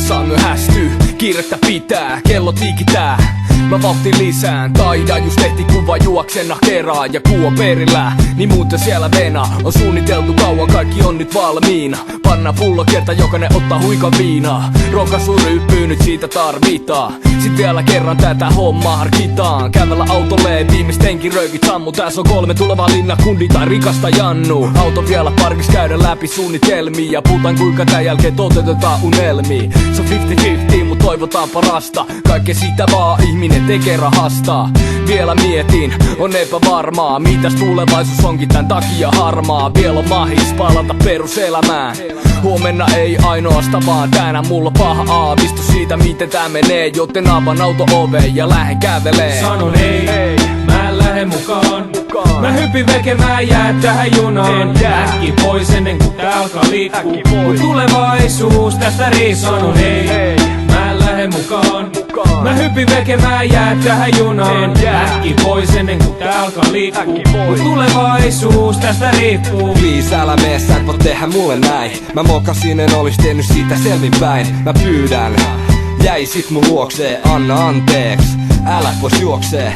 Saa myöhästyy, kiirettä pitää, kello tiikitää. Mä vauhti lisään, taidaan just tehti kuva juoksena kerää. Ja kuu on perillä, niin muuten siellä vena. On suunniteltu kauan, kaikki on nyt valmiina. Panna pullo kerta, jokainen ottaa huikan viinaa. Rokasu ryyppyy, nyt siitä tarvitaan. Sit vielä kerran tätä hommaa harkitaan. Kävellä autolle, viimeistenkin röykit sammu. Tässä on 3 tulevaa linnakundi tai rikasta Jannu. Auto vielä parkis käydä läpi suunnitelmia. Ja puhutaan kuinka tän jälkeen toteutetaan unelmia. Se on 50-50, mut toivotaan parasta. Kaikkea siitä vaan ihminen tekee rahasta. Vielä mietin, on epävarmaa. Mitäs tulevaisuus onkin tän takia harmaa. Vielä on mahis palata peruselämään. Huomenna ei ainoastaan vaan tänään mulla on paha aavistus siitä miten tää menee. Joten avaan auto-oveen ja lähden kävelee. Sanon ei, mä en lähde mukaan. Mä hypin veke, mä jää tähän junaan. Äkki pois ennen kuin tää alkaa liikkuu. Mut tulevaisuus tästä riippuu. Sanon ei, mä en lähde mukaan. Mä hypin veke, mä jää tähän junaan. Äkki pois ennen kuin tää alkaa liikkuu. Mut tulevaisuus tästä riippuu. Please älä mee, sä et voi tehdä mulle näin. Mä mokasin, en olis tehnyt siitä selvinpäin. Mä pyydän, jäisit mun luokseen, anna anteeks, älä pois juoksee.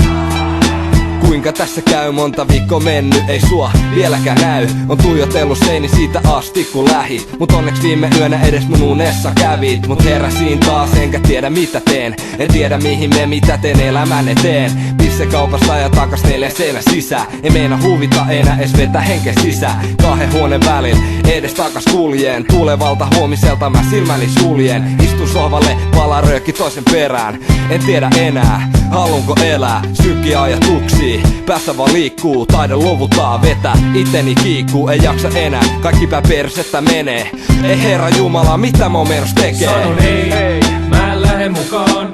Kuinka tässä käy, monta viikkoa mennyt, ei sua vieläkään näy. On tuijotellut seini siitä asti kun lähit. Mut onneksi viime yönä edes mun unessa kävit. Mut heräsin taas enkä tiedä mitä teen. En tiedä mihin me mitä teen elämän eteen. Pissekaupassa ja takas 4 seinän sisään. En meina huvita enää edes vetä henke sisään. 2 huoneen välin edes takas kuljeen. Tulevalta huomiselta mä silmäni suljen. Istun sohvalle, pala röökki toisen perään. En tiedä enää, halunko elää. Synkkiä ajatuksia, päässä vaan liikkuu. Taida luvuttaa, vetää iteni kiikkuu. Ei jaksa enää, kaikki pää persettä menee. Ei herra jumala, mitä mä oon menossa tekee. Sanon ei, mä en lähde mukaan.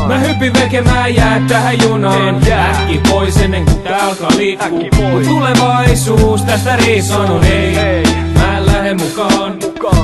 Mä hypin veke, mä jää tähän junaan. Äkki pois ennen kuin tää alkaa liikkuu. Mut tulevaisuus tästä riippuu. Sanon ei, mä en lähde mukaan.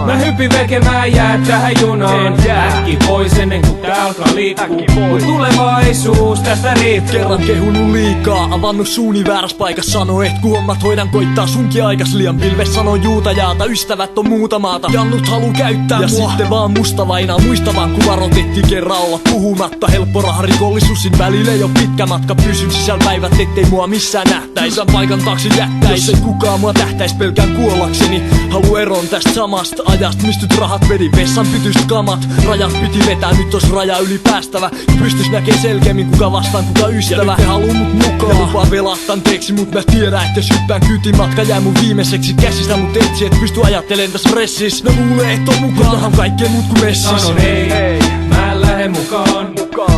Mä hypin veke, mä jää tähän junaan. Äkki pois ennen kuin tää alkaa liikkuu. Mut tulevaisuus tästä riippuu. Kerran kehunut liikaa, avannut suuni vääräs paikas. Sano et ku hommat hoidan koittaa sunkin aikas liian pilves. Sano juutajaata, ystävät on muuta maata. Jannut halu käyttää ja mua. Sitten vaan musta vainaa, muista vaan ku varoitettiin kerran olla puhumatta. Helppo raha rikollisuusin välille jo pitkä matka. Pysyn sisällä päivät ettei mua missään nähtäis. Tän paikan taakse jättäis, jos ei kukaan mua tähtäis pelkään kuollakseni. Halu eron tästä samasta ajasta, mistyt rahat vedin vessan pytyst kamat. Rajat piti vetää, nyt os raja yli päästävä. Pystys näkee selkeämmin kuka vastaan kuka ystävä. Ja nyt ne haluu mut mukaan ja lupaa velat anteeksi. Mut mä tiedän että jos hyppään kyytiin matka jää mun viimeiseksi käsistä. Mut etsi et pysty ajattelen täs pressis. Mä luulee et on mukaan, kunhan kaikkea muut ku messis. Sanon ei, mä en lähde mukaan.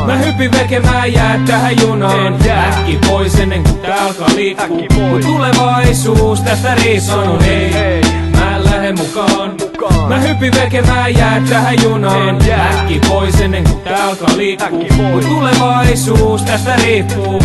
Mä hypin veke, mä jää tähän junaan. Äkki pois ennen kuin tää alkaa liikkuu. Mut tulevaisuus tästä riippuu. Sanon ei, mä en lähde mukaan. Mä hypin veke, mä jää tähän junaan. Äkki pois ennen kuin tää alkaa liikkuu. Mut tulevaisuus tästä riippuu.